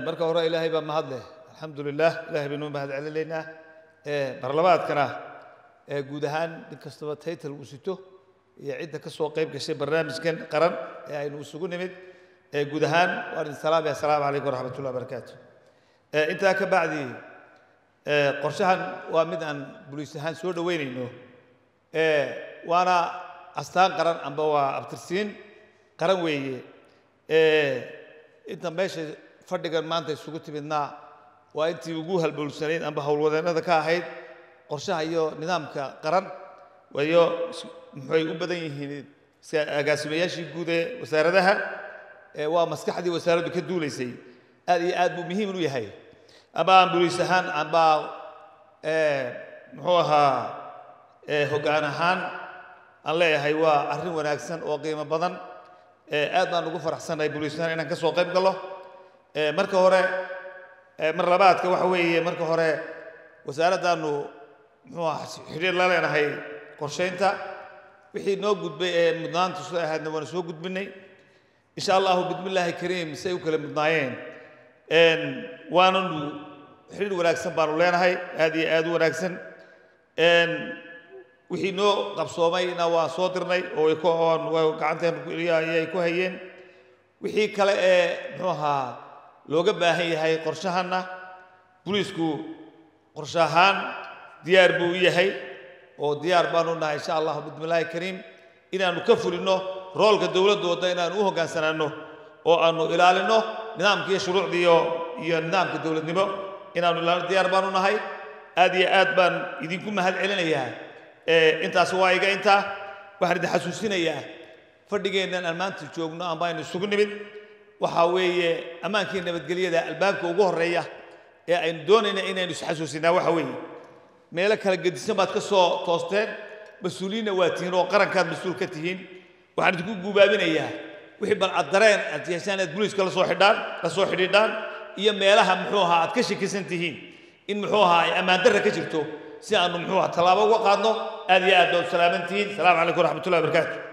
marka hore ilaahay baa mahad leh alxamdulilah ilaahay baynu mahad celinaynaa barlamaadkana guud ahaan in kastaba title uu sito iyo cidda ka soo qayb gashay barnaamijkan qaran ee aynu isugu nimid guud ahaan waan salaam assalaamu calaykum waraxmatullahi wabarakaatuh intaa ka bacdi qorshahan waa mid aan buliis ahaan soo dhaweynayno waana astaan qaran amba waa abtirsiin qaran weeye inta meesha fadhigan maanta isugu timidna waa intii ugu halbowlsanayd amba howlwadeennada ka ahayd qorshaha iyo nidaamka qaran wayo maxay u badan yihiin agaasimayaashii guud ee wasaaradaha waa maskaxdii wasaaraddu ka duulaysay aad iyo aad buu muhiim u yahay ama aan buliis ahaan amba muxuu ahaa hoggaan ahaan aan leeyahay waa arrin wanaagsan oo qiimo badan aad baan ugu faraxsanahay buliis ahaan inaan ka soo qayb galo marka hore mar labaadka waxa weeye marka hore wasaaraddaanu muxuu ahaa xiriir la leenahay qorshaynta wixii noo gudbay ee mudnaantu soo ahaydna waana soo gudbinay insha allahu bismillaahi kariim say u kala mudnaayeen waananu xiriir wanaagsan baanu leenahay aad iyo aad u wanaagsan wixii noo qabsoomayna waan soo dirnay oo gacanteena ayay ku hayeen wixii kale ee muxuu ahaa looga baahan yahay qorshahanna buliisku qorshe ahaan diyaar buu u yahay oo diyaar baanu nahay insha allahu bismillaahi kariim inaanu ka fulino roolka dowladooda inaanu u hoggaansanaano oo aanu ilaalino nidaamka iyo shuruucda iyo nidaamka dowladnimo inaanu ilaalino diyaar baanu nahay aad iyo aad baan idinku mahad celinayaa intaas waa iga intaa waxaan idin xasuusinayaa fadhigeennan aan maanta joogno amba aynu isugu nimid waxaa weeye ammaankii nabadgelyada albaabka ugu horreeya ee aynu doonayna inaynu isxasuusinaa waxa weeye meelo kala gedisan baad ka soo toosteen mas-uuliyiinna waa tihiin oo qarankaad mas-uul ka tihiin waxaan idinku guubaabinayaa wixii balcad dareen aad yeeshaan aad buliiska la soo xidhiidhaan iyo meelaha muxuu ahaa aad ka shakisan tihiin in muxuu ahaa ay ammaan darra ka jirto si aanu muxuu ahaa tallaabo uga qaadno aad iyo aad baad u salaaman tihiin asalaamu calaykum waraxmatullahi wabarakaatu